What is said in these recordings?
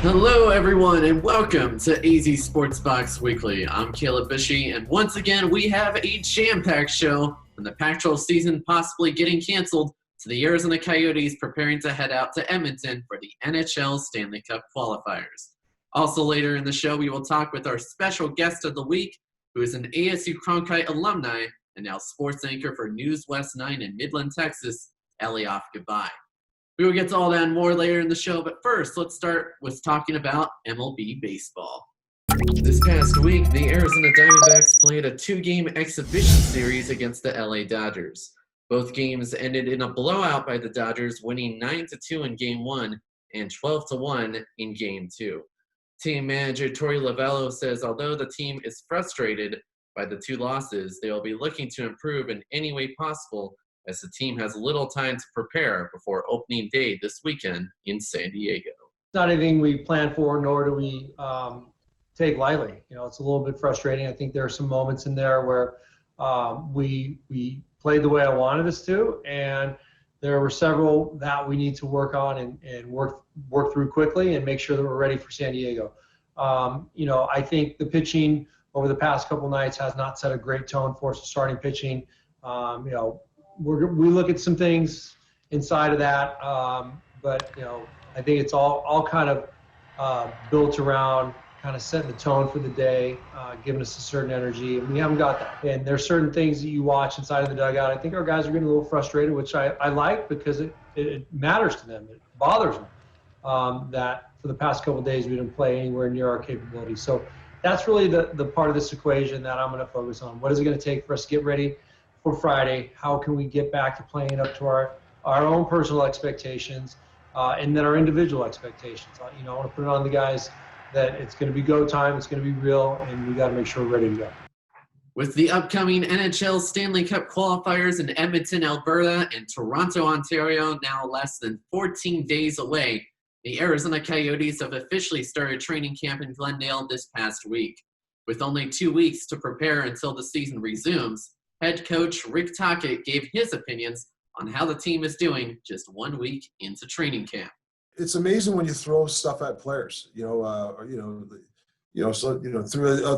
Hello, everyone, and welcome to AZ Sports Box Weekly. I'm Caleb Bouchy, and once again, we have a jam-packed show from the Pac-12 season possibly getting canceled to the Arizona Coyotes preparing to head out to Edmonton for the NHL Stanley Cup qualifiers. Also later in the show, we will talk with our special guest of the week, who is an ASU Cronkite alumni and now sports anchor for NewsWest 9 in Midland, Texas, Eliav Gabay. We will get to all that and more later in the show, but first, let's start with talking about MLB baseball. This past week, the Arizona D-Backs played a two-game exhibition series against the LA Dodgers. Both games ended in a blowout by the Dodgers, winning 9-2 in Game 1 and 12-1 in Game 2. Team manager Torey Lovullo says although the team is frustrated by the two losses, they will be looking to improve in any way possible as the team has little time to prepare before opening day this weekend in San Diego. It's not anything we plan for, nor do we take lightly. You know, it's a little bit frustrating. I think there are some moments in there where we played the way I wanted us to, and there were several that we need to work on and work through quickly and make sure that we're ready for San Diego. I think the pitching over the past couple nights has not set a great tone for us starting pitching. We look at some things inside of that, but I think it's all kind of built around kind of setting the tone for the day, giving us a certain energy, and we haven't got that. And there's certain things that you watch inside of the dugout. I think our guys are getting a little frustrated, which I like because it matters to them. It bothers them that for the past couple of days we didn't play anywhere near our capabilities. So that's really the part of this equation that I'm going to focus on. What is it going to take for us to get ready for Friday? How can we get back to playing up to our own personal expectations and then our individual expectations? I want to put it on the guys that it's going to be go time, it's going to be real, and we got to make sure we're ready to go. With the upcoming NHL Stanley Cup qualifiers in Edmonton, Alberta, and Toronto, Ontario now less than 14 days away, the Arizona Coyotes have officially started training camp in Glendale this past week. With only 2 weeks to prepare until the season resumes, head coach Rick Tocchet gave his opinions on how the team is doing just 1 week into training camp. It's amazing when you throw stuff at players, throughout the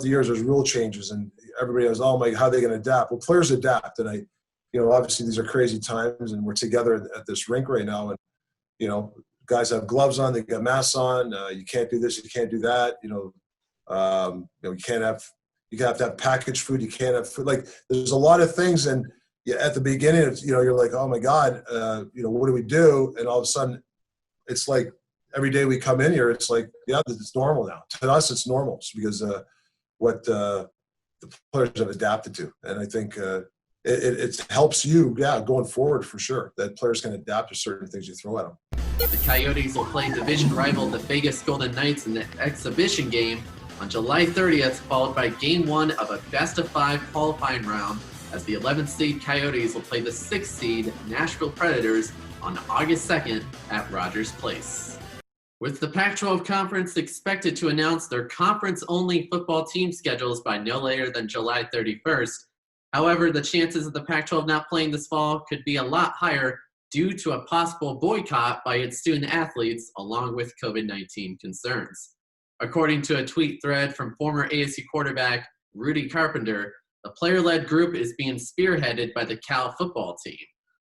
years, there's rule changes and everybody goes, oh my, how are they going to adapt? Well, players adapt. And obviously these are crazy times and we're together at this rink right now. And, guys have gloves on, they got masks on. You can't do this, you can't do that. You have to have packaged food. You can't have food. Like there's a lot of things. And at the beginning, it's, you're like, oh my God, what do we do? And all of a sudden it's like every day we come in here, it's like, yeah, it's normal now. To us, it's normal because what the players have adapted to. And I think it helps you, going forward for sure, that players can adapt to certain things you throw at them. The Coyotes will play division rival the Vegas Golden Knights in the exhibition game on July 30th, followed by Game 1 of a best-of-5 qualifying round, as the 11th seed Coyotes will play the 6th seed Nashville Predators on August 2nd at Rogers Place. With the Pac-12 Conference expected to announce their conference-only football team schedules by no later than July 31st, however, the chances of the Pac-12 not playing this fall could be a lot higher due to a possible boycott by its student-athletes along with COVID-19 concerns. According to a tweet thread from former ASU quarterback Rudy Carpenter, the player-led group is being spearheaded by the Cal football team.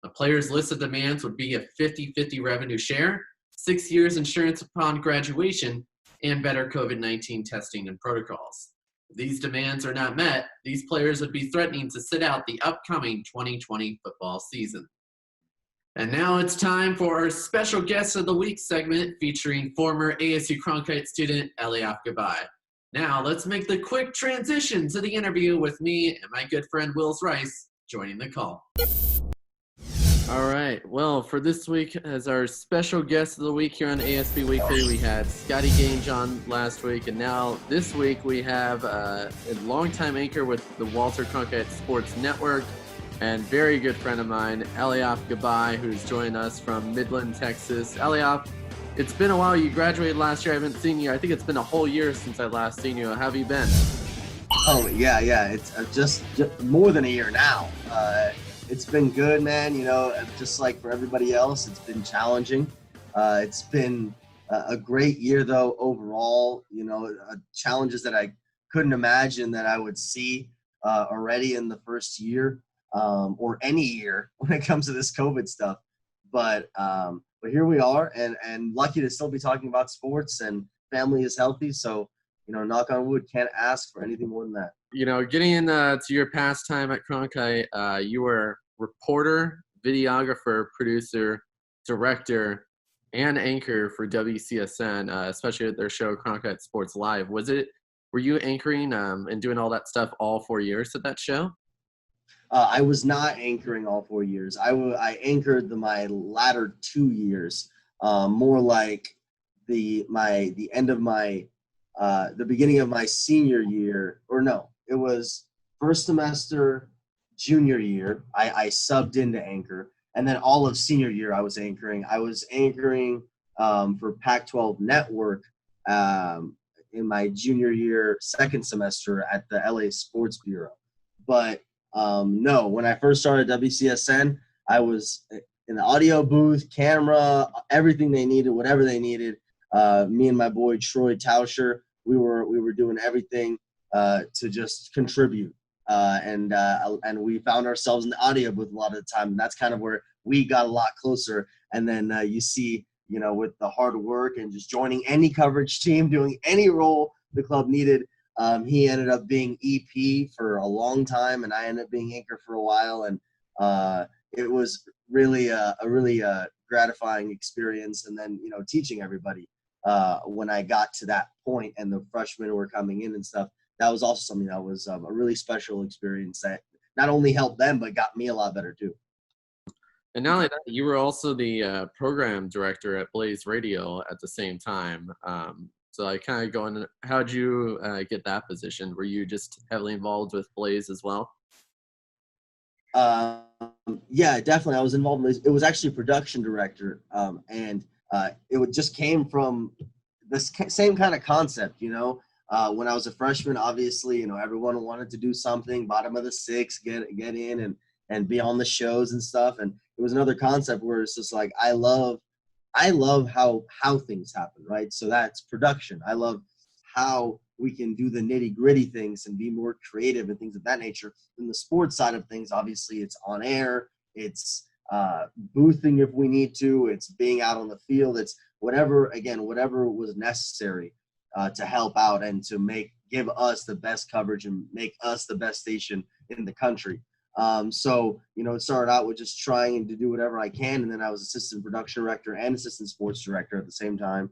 The players' list of demands would be a 50-50 revenue share, 6 years insurance upon graduation, and better COVID-19 testing and protocols. If these demands are not met, these players would be threatening to sit out the upcoming 2020 football season. And now it's time for our special guest of the week segment featuring former ASU Cronkite student Eliav Gabay. Now let's make the quick transition to the interview with me and my good friend Wills Rice joining the call. All right. Well, for this week, as our special guest of the week here on ASB Weekly, we had Scotty Gange on last week, and now this week we have a longtime anchor with the Walter Cronkite Sports Network and very good friend of mine, Eliav Gabay, who's joined us from Midland, Texas. Eliav, it's been a while. You graduated last year. I haven't seen you. I think it's been a whole year since I last seen you. How have you been? Oh, yeah. It's just more than a year now. It's been good, man. Just like for everybody else, it's been challenging. It's been a great year though overall. Challenges that I couldn't imagine that I would see already in the first year, or any year when it comes to this COVID stuff. But here we are, and lucky to still be talking about sports, and family is healthy. So, knock on wood, can't ask for anything more than that. Getting into your past time at Cronkite, you were reporter, videographer, producer, director, and anchor for WCSN, especially at their show Cronkite Sports Live. Were you anchoring and doing all that stuff all 4 years at that show? I was not anchoring all 4 years. I anchored my latter 2 years, more like the end of the beginning of my senior year, or no, it was first semester, junior year. I subbed into anchor, and then all of senior year I was anchoring. I was anchoring for Pac-12 Network in my junior year, second semester at the LA Sports Bureau. But no, when I first started WCSN, I was in the audio booth, camera, everything they needed, whatever they needed. Me and my boy Troy Tauscher, we were doing everything to just contribute, and we found ourselves in the audio booth a lot of the time, and that's kind of where we got a lot closer. And then you see, with the hard work and just joining any coverage team, doing any role the club needed. He ended up being EP for a long time, and I ended up being anchor for a while. And it was really a gratifying experience. And then, teaching everybody when I got to that point and the freshmen were coming in and stuff, that was also something that was a really special experience that not only helped them, but got me a lot better too. And not only that, you were also the program director at Blaze Radio at the same time. So I kind of going, how'd you get that position? Were you just heavily involved with Blaze as well? Yeah, definitely. I was involved in Blaze. It was actually production director, and it just came from this same kind of concept, when I was a freshman, obviously, everyone wanted to do something, bottom of the six, get in and be on the shows and stuff. And it was another concept where it's just like, I love how things happen, right? So that's production. I love how we can do the nitty gritty things and be more creative and things of that nature. In the sports side of things, obviously it's on air, it's boothing if we need to, it's being out on the field, it's whatever was necessary to help out and to give us the best coverage and make us the best station in the country. So, it started out with just trying to do whatever I can. And then I was assistant production director and assistant sports director at the same time.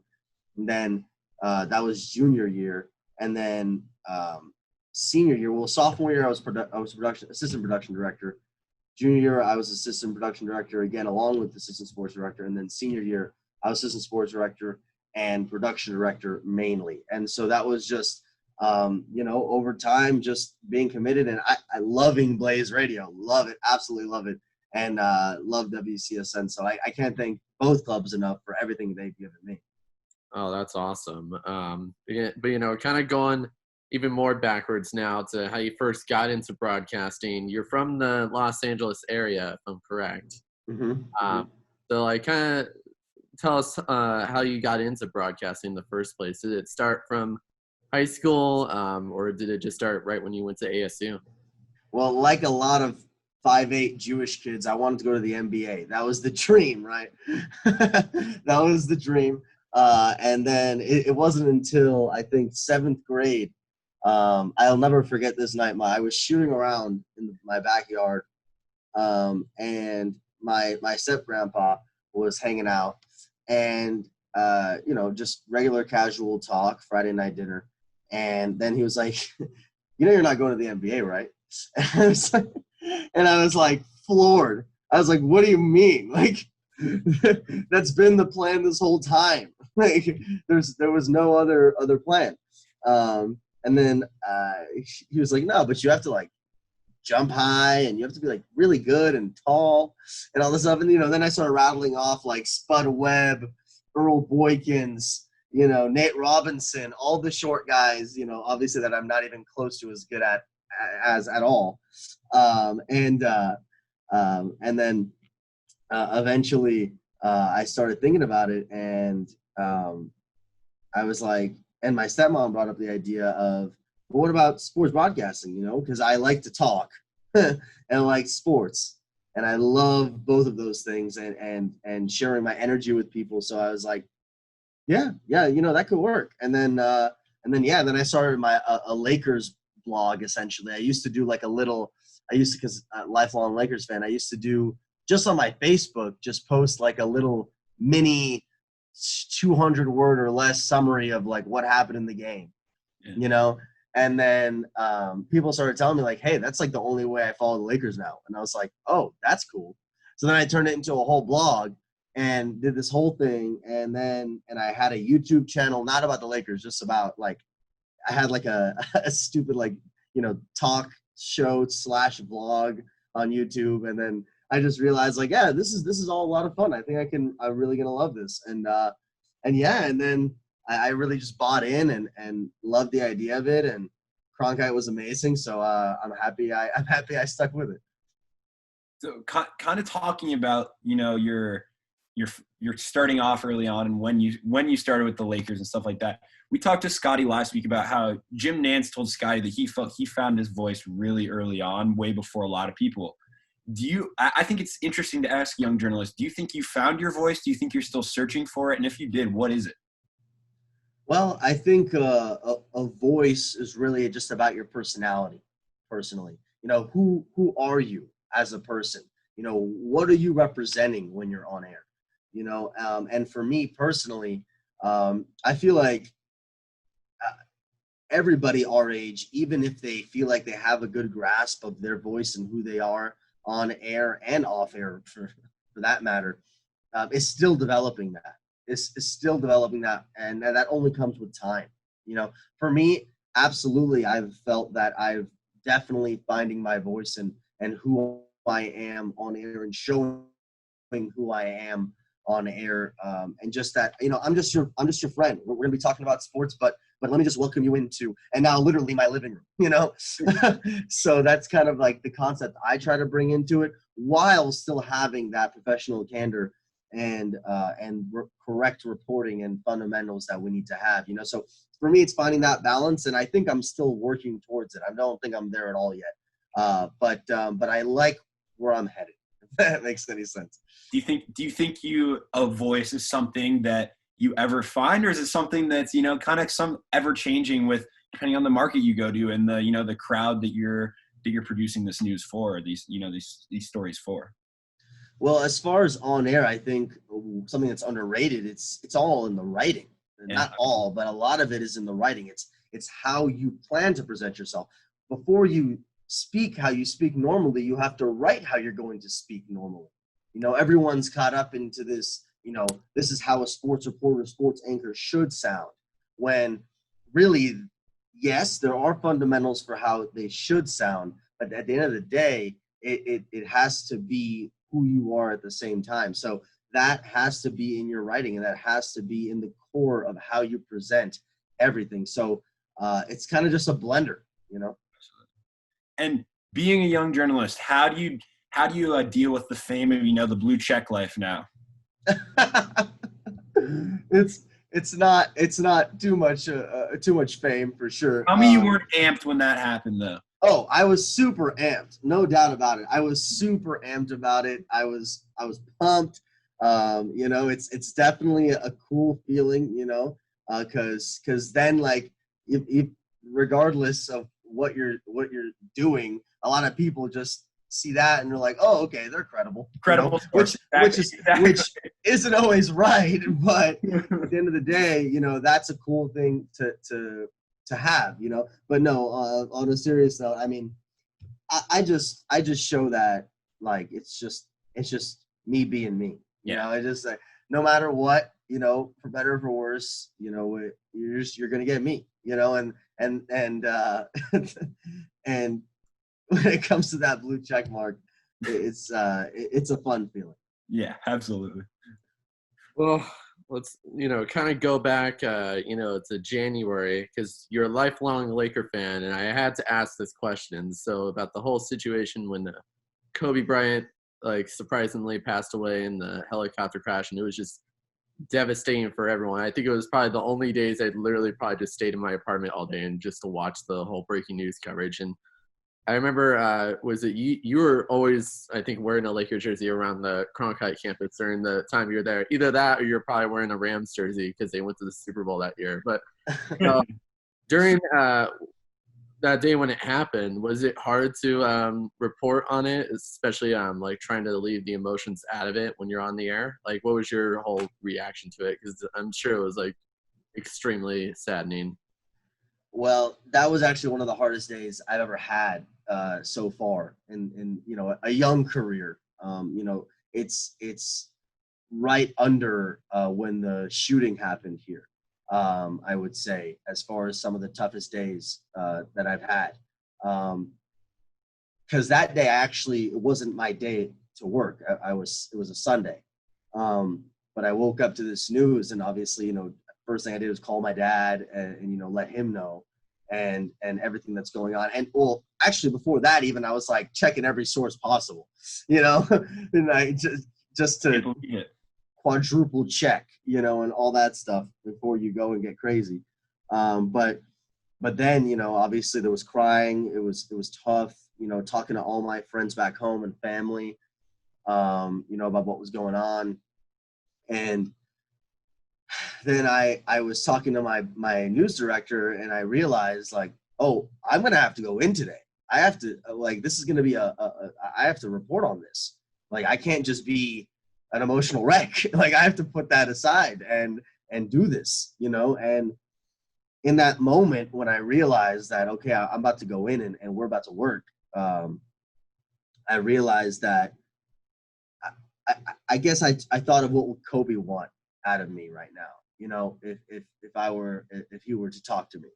And then that was junior year. And then senior year, sophomore year, I was assistant production director. Junior year, I was assistant production director again, along with assistant sports director. And then senior year, I was assistant sports director and production director mainly. And so that was just, over time, just being committed, and I loving Blaze Radio, love it, absolutely love it, and love WCSN. So I can't thank both clubs enough for everything they've given me. Oh, that's awesome. But kind of going even more backwards now to how you first got into broadcasting. You're from the Los Angeles area, if I'm correct. Mm-hmm. So kind of tell us how you got into broadcasting in the first place. Did it start from high school, or did it just start right when you went to ASU? Well, like a lot of 5'8" Jewish kids, I wanted to go to the NBA. That was the dream, right? That was the dream. And then it wasn't until, I think, 7th grade. I'll never forget this night. I was shooting around in my backyard, and my step-grandpa was hanging out. And, just regular casual talk, Friday night dinner. And then he was like, you're not going to the NBA, right? And I was like floored. I was like, what do you mean? Like, that's been the plan this whole time. Like, there was no other plan. And then he was like, no, but you have to like jump high and you have to be like really good and tall and all this stuff. And, then I started rattling off like Spud Webb, Earl Boykins, Nate Robinson, all the short guys, obviously that I'm not even close to as good at all. And then eventually I started thinking about it, and I was like, and my stepmom brought up the idea of, well, what about sports broadcasting? You know, because I like to talk and like sports, and I love both of those things, and sharing my energy with people. So I was like, yeah, you know, that could work. And then then I started my a Lakers blog. Essentially, I used to do like a little. Because lifelong Lakers fan, I used to do just on my Facebook, just post like a little mini 200-word or less summary of like what happened in the game, you know. And then people started telling me like, hey, that's like the only way I follow the Lakers now. And I was like, oh, that's cool. So then I turned it into a whole blog and did this whole thing. And I had a YouTube channel, not about the Lakers, just about like, I had like a stupid like, you know, talk show / vlog on YouTube. And then I just realized like, yeah, this is all a lot of fun. I think I'm really going to love this. And then I really just bought in and loved the idea of it. And Cronkite was amazing. So I'm happy I stuck with it. So kind of talking about, you know, you're starting off early on and when you started with the Lakers and stuff like that. We talked to Scotty last week about how Jim Nantz told Scotty that he felt he found his voice really early on, way before a lot of people. I think it's interesting to ask young journalists, do you think you found your voice? Do you think you're still searching for it? And if you did, what is it? Well, I think a voice is really just about your personality, personally. You know, who are you as a person? You know, what are you representing when you're on air? You know, and for me personally, I feel like everybody our age, even if they feel like they have a good grasp of their voice and who they are on air and off air, for that matter, is still developing that. Is still developing that, and that only comes with time. You know, for me, absolutely, I've felt that I've definitely finding my voice and who I am on air and showing who I am on air, and just that, you know, I'm just your friend. We're going to be talking about sports, but let me just welcome you into, and now literally my living room, you know. So that's kind of like the concept I try to bring into it, while still having that professional candor and correct reporting and fundamentals that we need to have, you know. So for me, it's finding that balance, and I think I'm still working towards it. I don't think I'm there at all yet, but I like where I'm headed. If that makes any sense. Do you think a voice is something that you ever find, or is it something that's, you know, kind of some ever changing with depending on the market you go to and the, you know, the crowd that you're producing this news for, or these, you know, these stories for? Well, as far as on air, I think something that's underrated, it's all in the writing. Yeah. Not all, but a lot of it is in the writing. It's how you plan to present yourself. Before you speak how you speak normally, you have to write how you're going to speak normally. You know, everyone's caught up into this, you know, this is how a sports reporter, sports anchor should sound, when really, yes, there are fundamentals for how they should sound, but at the end of the day, it has to be who you are at the same time. So that has to be in your writing, and that has to be in the core of how you present everything. So it's kind of just a blender, you know. And being a young journalist, how do you deal with the fame of, you know, the blue check life now? It's not too much fame, for sure. Tell me you weren't amped when that happened, though. Oh, I was super amped, no doubt about it. I was super amped about it. I was pumped. You know, it's definitely a cool feeling, you know, because then, like, if regardless of what you're doing, a lot of people just see that and they're like, oh, okay, they're credible, you know? which isn't always right, but at the end of the day, you know, that's a cool thing to have, you know. But no, on a serious note, I mean, I just show that, like, it's just me being me, you know. I just, like, no matter what, you know, for better or for worse, you know, you're gonna get me, you know. And and when it comes to that blue check mark, it's a fun feeling. Yeah, absolutely. Well, let's, you know, kind of go back, you know, to January, because you're a lifelong Laker fan, and I had to ask this question. So about the whole situation when Kobe Bryant, like, surprisingly passed away in the helicopter crash, and it was just devastating for everyone. I think it was probably the only days I literally probably just stayed in my apartment all day and just to watch the whole breaking news coverage. And I remember, was it you were always, I think, wearing a Lakers jersey around the Cronkite campus during the time you were there. Either that or you're probably wearing a Rams jersey because they went to the Super Bowl that year. But during that day when it happened, was it hard to report on it, especially like trying to leave the emotions out of it when you're on the air? Like, what was your whole reaction to it? Because I'm sure it was like extremely saddening. Well, that was actually one of the hardest days I've ever had so far in a young career. It's right under when the shooting happened here. I would say, as far as some of the toughest days that I've had, because that day it wasn't my day to work. It was a Sunday, but I woke up to this news, and obviously, first thing I did was call my dad and let him know and everything that's going on. And well, actually before that, even I was like checking every source possible, and I just to quadruple check, and all that stuff before you go and get crazy. But then, obviously there was crying. It was tough, talking to all my friends back home and family, about what was going on. And then I was talking to my news director, and I realized, like, oh, I'm going to have to go in today. I have to, this is going to be I have to report on this. Like, I can't just be an emotional wreck. Like, I have to put that aside and do this, and in that moment when I realized that, okay, I'm about to go in and we're about to work, I realized that I guess I thought of what would Kobe want out of me right now, if he were to talk to me.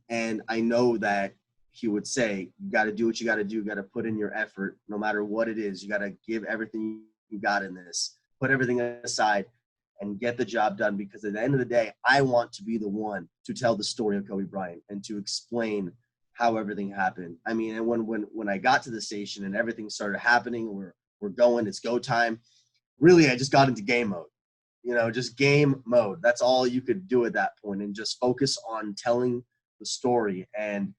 And I know that he would say, you got to do what you got to do. You got to put in your effort, no matter what it is. You got to give everything you got in this, put everything aside and get the job done, because at the end of the day, I want to be the one to tell the story of Kobe Bryant and to explain how everything happened. I mean, and when I got to the station and everything started happening, we're going, it's go time. Really, I just got into game mode, just game mode. That's all you could do at that point, and just focus on telling the story and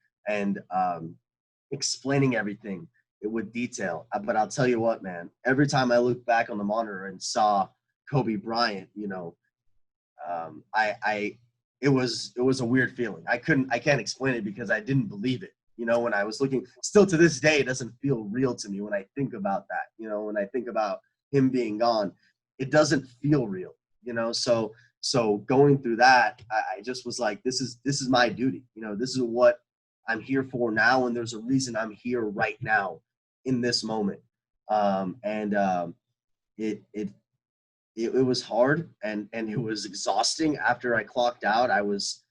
explaining everything with detail. But I'll tell you what, man, every time I looked back on the monitor and saw Kobe Bryant, it was a weird feeling. I can't explain it because I didn't believe it. When I was looking, still to this day, it doesn't feel real to me when I think about that. When I think about him being gone, it doesn't feel real. So going through that, I just was like, this is my duty. This is what I'm here for now, and there's a reason I'm here right now in this moment. It was hard and it was exhausting. After I clocked out, I was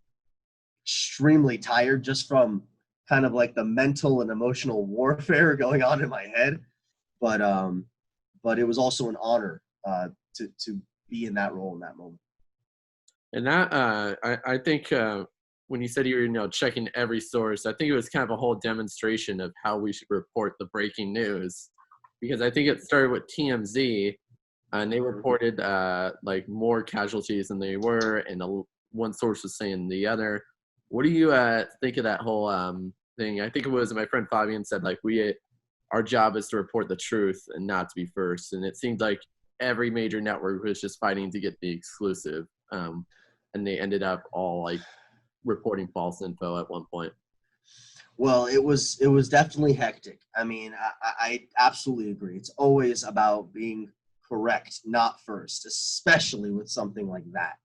extremely tired just from kind of like the mental and emotional warfare going on in my head. But it was also an honor to be in that role in that moment. And that I think when you said you were checking every source, I think it was kind of a whole demonstration of how we should report the breaking news, because I think it started with TMZ. And they reported like more casualties than they were, and one source was saying the other. What do you think of that whole thing? I think it was my friend Fabian said, like, our job is to report the truth and not to be first. And it seemed like every major network was just fighting to get the exclusive, and they ended up all like reporting false info at one point. Well, it was definitely hectic. I mean, I absolutely agree. It's always about being correct, not first, especially with something like that.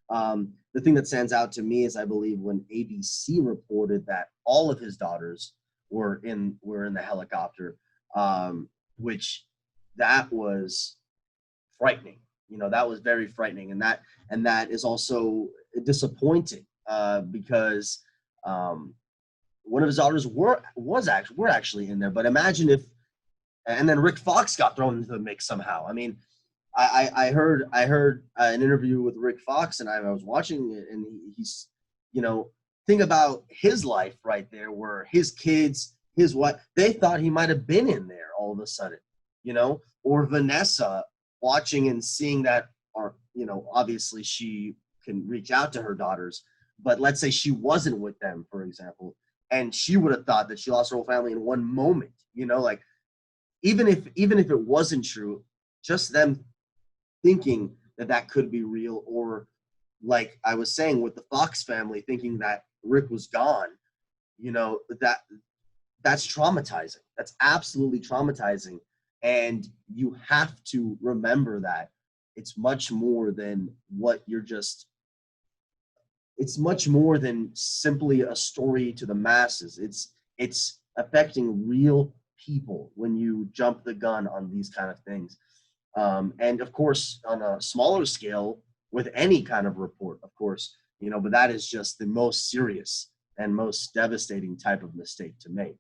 The thing that stands out to me is, I believe, when ABC reported that all of his daughters were in the helicopter, which that was frightening. That was very frightening, and that is also disappointing because one of his daughters were actually in there. But imagine if. And then Rick Fox got thrown into the mix somehow. I mean, I heard an interview with Rick Fox, and I was watching it, and he's, think about his life right there, where his kids, his wife, they thought he might have been in there all of a sudden, or Vanessa watching and seeing that obviously she can reach out to her daughters, but let's say she wasn't with them, for example, and she would have thought that she lost her whole family in one moment, like even if it wasn't true, just them thinking that could be real, or like I was saying with the Fox family thinking that Rick was gone, that's traumatizing. That's absolutely traumatizing. And you have to remember that it's much more than it's much more than simply a story to the masses. It's affecting real people when you jump the gun on these kind of things. And of course, on a smaller scale, with any kind of report, of course, but that is just the most serious and most devastating type of mistake to make.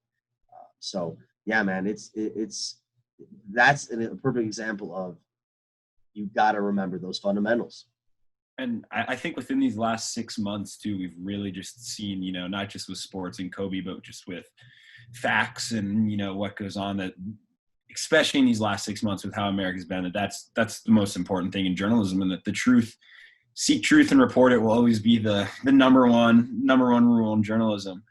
So yeah, man, that's a perfect example of, you got to remember those fundamentals. And I think within these last 6 months too, we've really just seen, not just with sports and Kobe, but just with facts and, what goes on, that especially in these last 6 months with how America's been, that's the most important thing in journalism, and that seek truth and report it will always be the number one rule in journalism.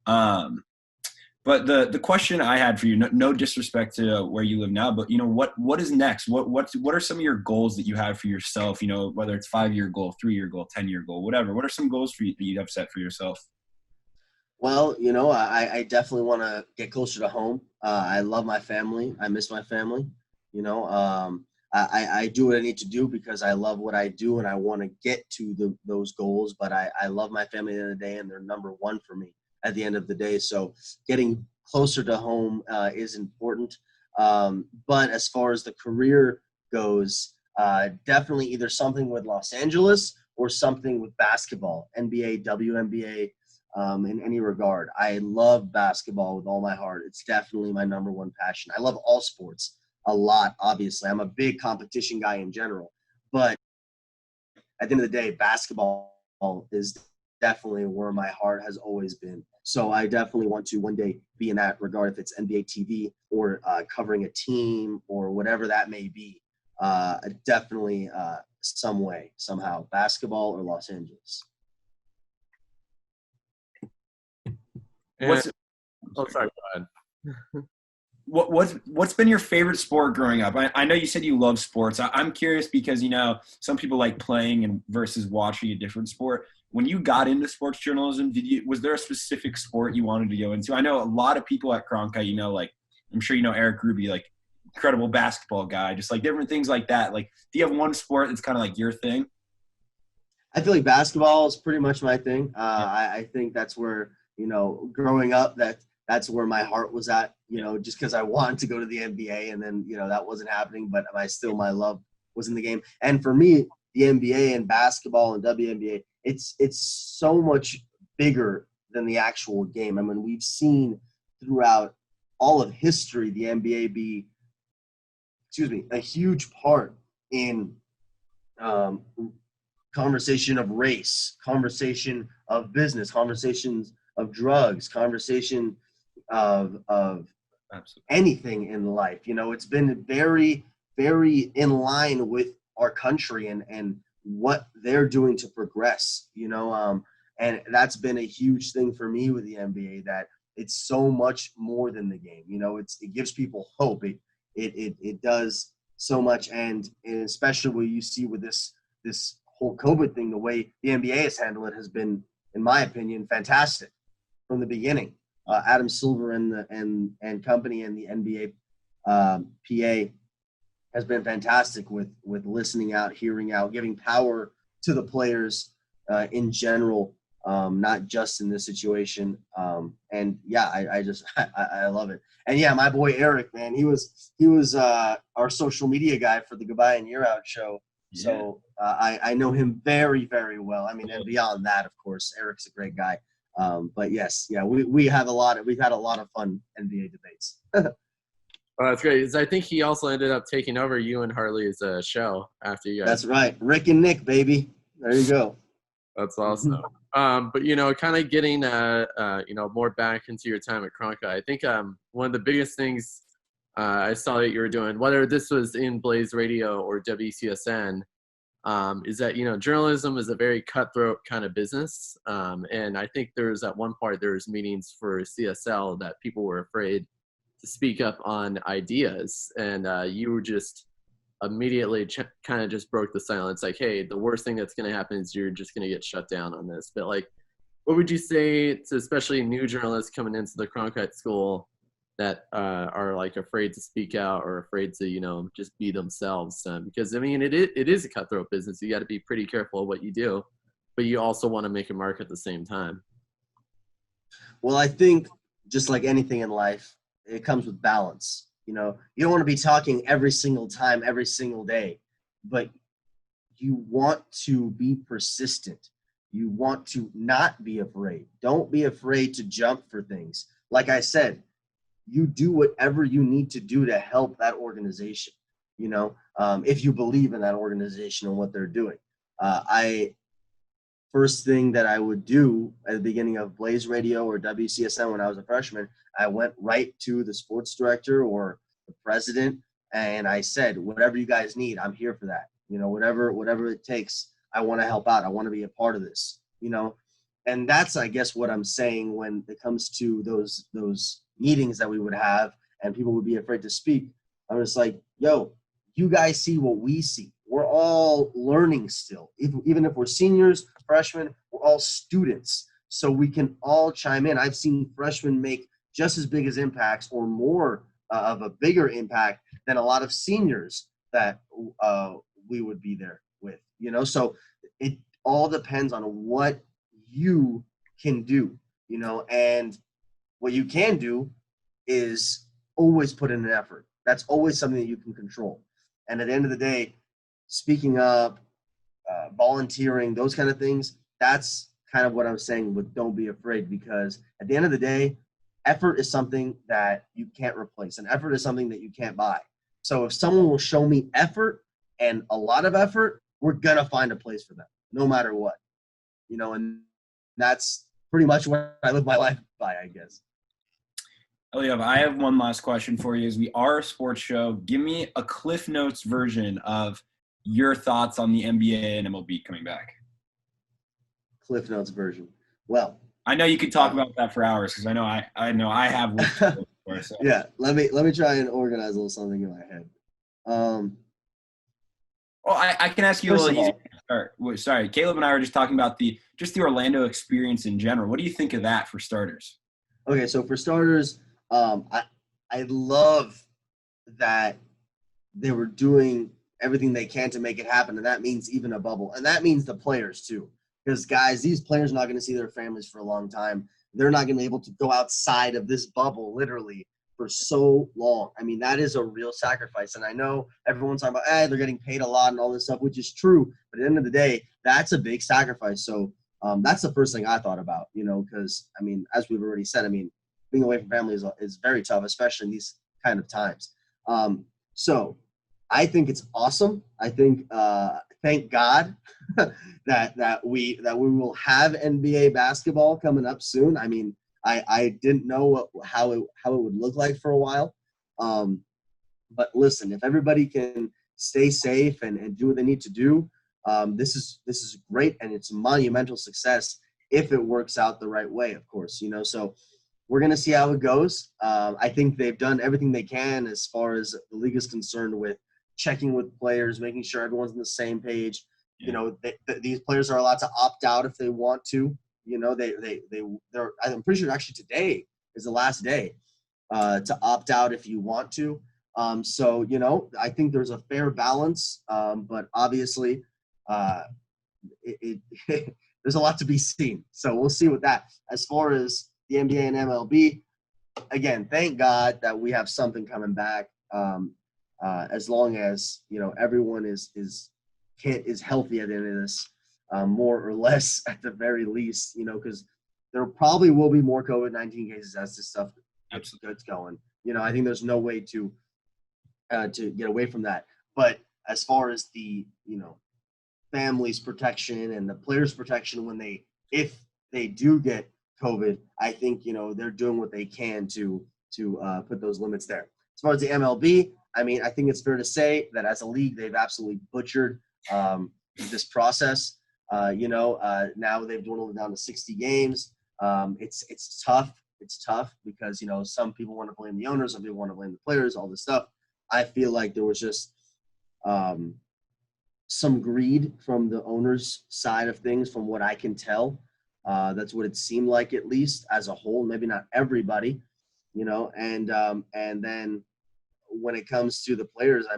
But the question I had for you, no disrespect to where you live now, but what is next? What are some of your goals that you have for yourself? Whether it's 5-year goal, 3-year goal, 10-year goal, whatever. What are some goals for you that you have set for yourself? Well, I definitely want to get closer to home. I love my family. I miss my family. I do what I need to do because I love what I do and I want to get to those goals. But I love my family at the end of the day, and they're number one for me at the end of the day. So getting closer to home is important. But as far as the career goes, definitely either something with Los Angeles or something with basketball, NBA, WNBA, in any regard. I love basketball with all my heart. It's definitely my number one passion. I love all sports a lot, obviously. I'm a big competition guy in general. But at the end of the day, basketball is definitely where my heart has always been. So I definitely want to one day be in that regard, if it's NBA TV or covering a team or whatever that may be. Definitely some way, somehow, basketball or Los Angeles. Sorry, go ahead. What's been your favorite sport growing up? I know you said you love sports. I'm curious because, some people like playing and versus watching a different sport. When you got into sports journalism, was there a specific sport you wanted to go into? I know a lot of people at Cronkite, like I'm sure Eric Ruby, like incredible basketball guy, just like different things like that. Like, do you have one sport that's kind of like your thing? I feel like basketball is pretty much my thing. I think that's where, growing up, that's where my heart was at, just because I wanted to go to the NBA, and then, that wasn't happening, but my love was in the game. And for me, the NBA and basketball and WNBA, it's so much bigger than the actual game. I mean, we've seen throughout all of history the NBA be, a huge part in conversation of race, conversation of business, conversations of drugs, conversation of Absolutely. Anything in life. It's been very, very in line with our country and what they're doing to progress, and that's been a huge thing for me with the NBA, that it's so much more than the game. It gives people hope. It does so much, and especially what you see with this whole COVID thing, the way the NBA has handled it has been, in my opinion, fantastic from the beginning. Adam Silver and company and the NBA PA has been fantastic with listening out, hearing out, giving power to the players in general, not just in this situation. And yeah, I love it. And yeah, my boy Eric, man, he was our social media guy for the Gabay and Year Out show. Yeah. So I know him very, very well. I mean, and beyond that, of course, Eric's a great guy. But yes, yeah, we've had a lot of fun NBA debates. Oh, that's great. I think he also ended up taking over you and Harley's show after you guys. That's right. Rick and Nick, baby. There you go. That's awesome. But, kind of getting, more back into your time at Cronkite, I think one of the biggest things I saw that you were doing, whether this was in Blaze Radio or WCSN, is that, journalism is a very cutthroat kind of business. And I think at one part, there's meetings for CSL that people were afraid to speak up on ideas. And you were just immediately kind of just broke the silence. Like, hey, the worst thing that's going to happen is you're just going to get shut down on this. But like, what would you say to especially new journalists coming into the Cronkite School that are like afraid to speak out or afraid to, just be themselves? Because I mean, it is a cutthroat business. You got to be pretty careful of what you do, but you also want to make a mark at the same time. Well, I think just like anything in life, it comes with balance. You don't want to be talking every single time, every single day, but you want to be persistent. You want to not be afraid. Don't be afraid to jump for things. Like I said, you do whatever you need to do to help that organization, if you believe in that organization and what they're doing. First thing that I would do at the beginning of Blaze Radio or WCSN when I was a freshman, I went right to the sports director or the president, and I said, whatever you guys need, I'm here for that. Whatever it takes, I want to help out. I want to be a part of this, and that's, I guess, what I'm saying when it comes to those meetings that we would have and people would be afraid to speak. I'm just like, yo, you guys see what we see. We're all learning still. Even if we're seniors, freshmen, we're all students. So we can all chime in. I've seen freshmen make just as big as impacts or more of a bigger impact than a lot of seniors that we would be there with, So it all depends on what you can do, and what you can do is always put in an effort. That's always something that you can control. And at the end of the day, speaking up, volunteering, those kind of things, that's kind of what I'm saying with don't be afraid, because at the end of the day, effort is something that you can't replace, and effort is something that you can't buy. So if someone will show me effort and a lot of effort, we're going to find a place for them, no matter what. And that's pretty much what I live my life by, I guess. Eliav, I have one last question for you. As we are a sports show, give me a Cliff Notes version of your thoughts on the NBA and MLB coming back. Cliff Notes version. Well, I know you could talk about that for hours because I know I have listened before. So. Yeah, let me try and organize a little something in my head. Well, I can ask you a little easier to start. Sorry, Caleb and I were just talking about the Orlando experience in general. What do you think of that for starters? Okay, so for starters, I love that they were doing everything they can to make it happen, and that means even a bubble, and that means the players too. Because guys, these players are not going to see their families for a long time. They're not going to be able to go outside of this bubble literally for so long. I mean, that is a real sacrifice. And I know everyone's talking about, they're getting paid a lot and all this stuff, which is true. But at the end of the day, that's a big sacrifice. So that's the first thing I thought about, because, I mean, as we've already said, I mean, being away from family is very tough, especially in these kind of times. So I think it's awesome. I think, thank God that we will have NBA basketball coming up soon. I mean, I didn't know how it would look like for a while. But listen, if everybody can stay safe and do what they need to do, this is great, and it's a monumental success if it works out the right way, of course. So we're gonna see how it goes. I think they've done everything they can as far as the league is concerned with checking with players, making sure everyone's on the same page. Yeah. These players are allowed to opt out if they want to. They're. I'm pretty sure actually today is the last day to opt out if you want to. So I think there's a fair balance, but obviously, there's a lot to be seen. So we'll see with that. As far as the NBA and MLB, again, thank God that we have something coming back. As long as everyone is healthy at the end of this. More or less at the very least, because there probably will be more COVID-19 cases as this stuff gets going. I think there's no way to get away from that. But as far as the, families' protection and the players' protection if they do get COVID, I think, they're doing what they can to put those limits there. As far as the MLB, I mean, I think it's fair to say that as a league, they've absolutely butchered this process. Now they've dwindled it down to 60 games. It's tough. It's tough because, some people want to blame the owners, some people want to blame the players, all this stuff. I feel like there was just some greed from the owners' side of things, from what I can tell. That's what it seemed like, at least as a whole, maybe not everybody, and then when it comes to the players, I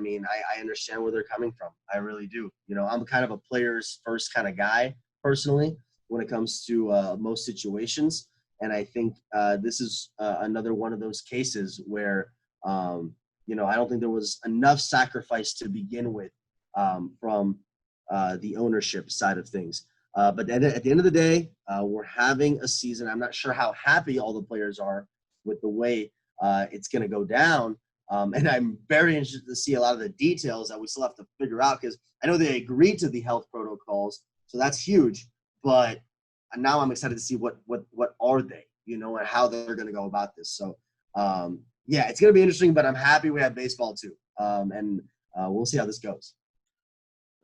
understand where they're coming from. I really do. I'm kind of a players first kind of guy personally when it comes to most situations. And I think this is another one of those cases where, I don't think there was enough sacrifice to begin with from the ownership side of things. But at the end of the day, we're having a season. I'm not sure how happy all the players are with the way it's going to go down. And I'm very interested to see a lot of the details that we still have to figure out, because I know they agreed to the health protocols, so that's huge. But now I'm excited to see what are they, and how they're going to go about this. So, it's going to be interesting, but I'm happy we have baseball too. And we'll see how this goes.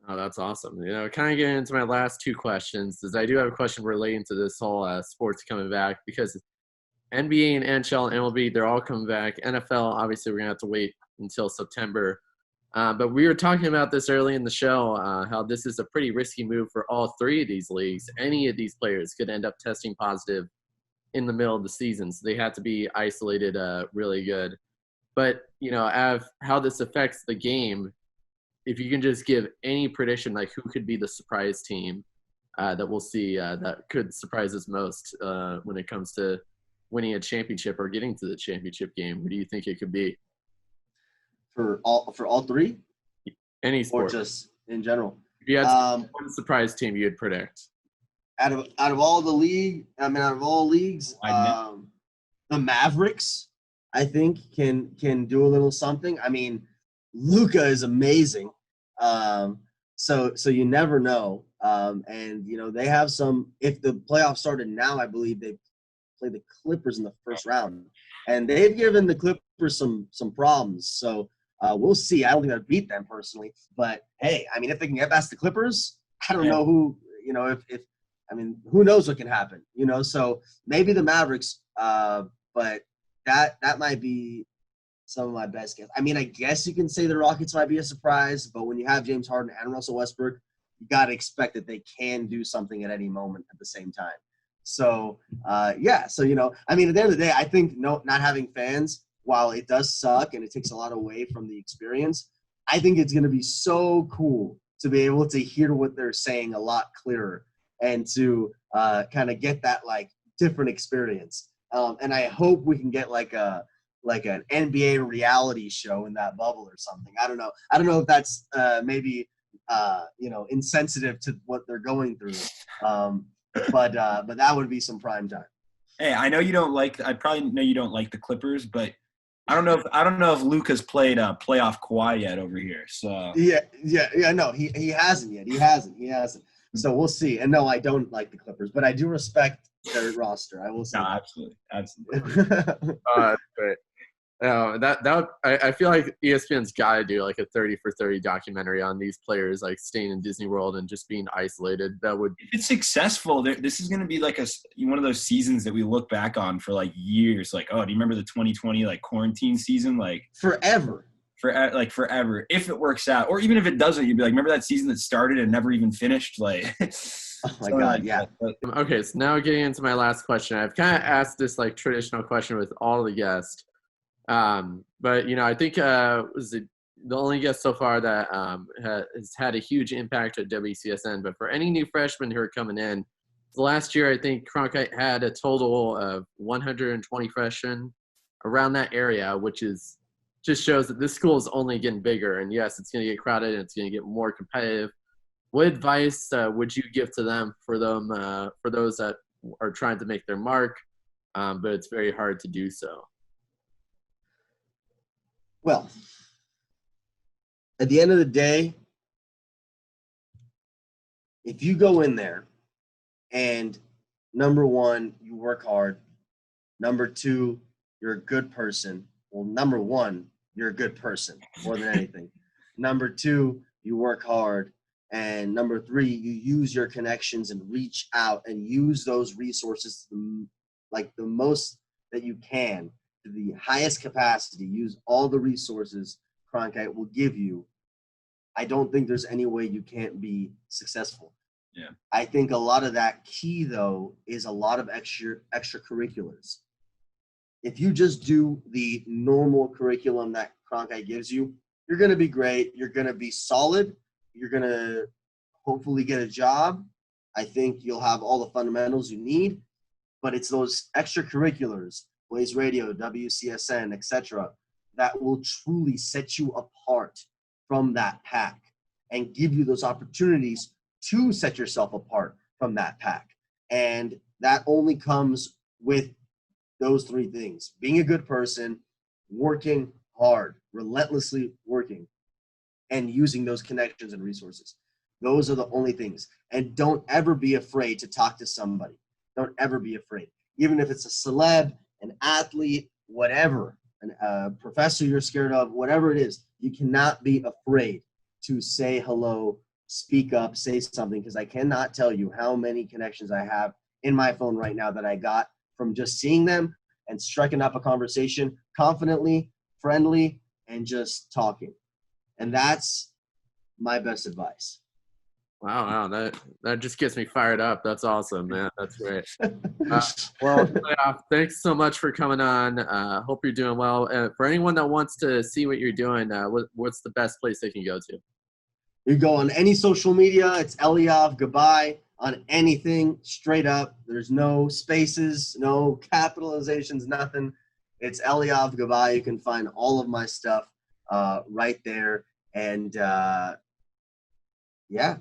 Oh, that's awesome. Kind of getting into my last two questions, is I do have a question relating to this whole sports coming back, because NBA and NHL and MLB, they're all coming back. NFL, obviously, we're going to have to wait until September. But we were talking about this early in the show, how this is a pretty risky move for all three of these leagues. Any of these players could end up testing positive in the middle of the season, so they have to be isolated really good. But, how this affects the game, if you can just give any prediction, like who could be the surprise team that we'll see that could surprise us most when it comes to winning a championship or getting to the championship game, who do you think it could be? For all three? Any sport. Or just in general? If you had one surprise team you'd predict. Out of all leagues, the Mavericks, I think, can do a little something. Luka is amazing. So you never know. And they have some, if the playoffs started now, I believe they play the Clippers in the first round, and they've given the Clippers some problems. So we'll see. I don't think I'd beat them personally, but hey, if they can get past the Clippers, I don't know who, who knows what can happen, so maybe the Mavericks, but that might be some of my best guess. I guess you can say the Rockets might be a surprise, but when you have James Harden and Russell Westbrook, you got to expect that they can do something at any moment at the same time. So, at the end of the day, I think not having fans, while it does suck and it takes a lot away from the experience, I think it's going to be so cool to be able to hear what they're saying a lot clearer and to kind of get that different experience. And I hope we can get an NBA reality show in that bubble or something. I don't know if that's maybe insensitive to what they're going through. But that would be some prime time. Hey, I know you don't I probably know you don't like the Clippers, but I don't know if Luka's played playoff Kawhi yet over here. So no, he hasn't yet. He hasn't. So we'll see. And no, I don't like the Clippers, but I do respect their roster. I will say. No, absolutely. Great. I feel like ESPN's got to do a 30 for 30 documentary on these players staying in Disney World and just being isolated. That would, if it's successful, this is going to be one of those seasons that we look back on for years. Do you remember the 2020 quarantine season? Forever. Forever. If it works out, or even if it doesn't, you'd be remember that season that started and never even finished? Oh my God, yeah. Okay, so now getting into my last question. I've kind of asked this traditional question with all the guests. But I think was the only guest so far that has had a huge impact at WCSN. But for any new freshmen who are coming in, the last year I think Cronkite had a total of 120 freshmen around that area, which just shows that this school is only getting bigger. And yes, it's going to get crowded and it's going to get more competitive. What advice would you give to them for those that are trying to make their mark, but it's very hard to do so? Well, at the end of the day, if you go in there and number one, you work hard, number two, you're a good person. Well, number one, you're a good person more than anything. Number two, you work hard, And number 3, you use your connections and reach out and use those resources like the most that you can to the highest capacity. Use all the resources Cronkite will give you. I don't think there's any way you can't be successful. Yeah. I think a lot of that key, though, is a lot of extracurriculars. If you just do the normal curriculum that Cronkite gives you, you're going to be great. You're going to be solid. You're going to hopefully get a job. I think you'll have all the fundamentals you need, but it's those extracurriculars, Blaze Radio, WCSN, etc., that will truly set you apart from that pack and give you those opportunities to set yourself apart from that pack. And that only comes with those 3 things: being a good person, working hard, relentlessly working, and using those connections and resources. Those are the only things. And don't ever be afraid to talk to somebody. Don't ever be afraid. Even if it's a celeb, an athlete, whatever, a professor you're scared of, whatever it is, you cannot be afraid to say hello, speak up, say something, because I cannot tell you how many connections I have in my phone right now that I got from just seeing them and striking up a conversation confidently, friendly, and just talking. And that's my best advice. Wow, that just gets me fired up. That's awesome, man. That's great. Well, thanks so much for coming on. Hope you're doing well. For anyone that wants to see what you're doing, what's the best place they can go to? You go on any social media. It's Eliav Gabay on anything, straight up. There's no spaces, no capitalizations, nothing. It's Eliav Gabay. You can find all of my stuff right there. And yeah,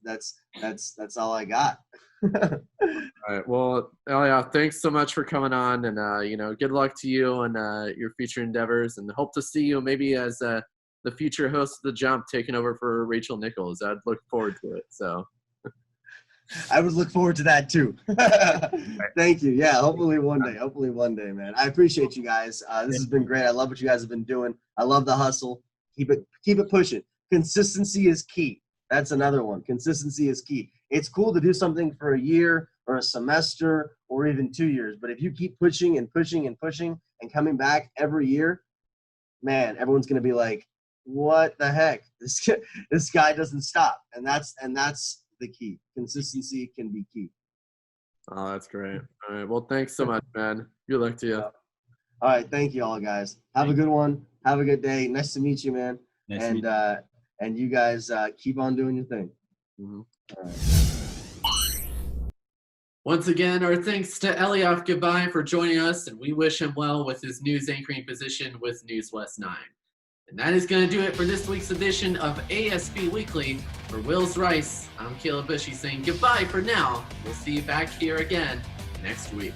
that's all I got. All right. Well, Eliav, thanks so much for coming on, and good luck to you and your future endeavors, and hope to see you maybe as the future host of The Jump, taking over for Rachel Nichols. I'd look forward to it. So I would look forward to that too. Thank you. Yeah, hopefully one day, man. I appreciate you guys. This has been great. I love what you guys have been doing. I love the hustle. Keep it pushing. Consistency is key. That's another one. Consistency is key. It's cool to do something for a year or a semester or even 2 years, but if you keep pushing and pushing and pushing and coming back every year, man, everyone's going to be like, what the heck? This guy doesn't stop. And that's the key. Consistency can be key. Oh, that's great. All right. Well, thanks so much, man. Good luck to you. All right. Thank you all, guys. Have a good one. Have a good day. Nice to meet you, man. Nice to meet you. And you guys keep on doing your thing. Mm-hmm. All right. Once again, our thanks to Eliav Gabay for joining us, and we wish him well with his news anchoring position with NewsWest 9. And that is going to do it for this week's edition of ASB Weekly. For Wills Rice, I'm Caleb Bouchy saying goodbye for now. We'll see you back here again next week.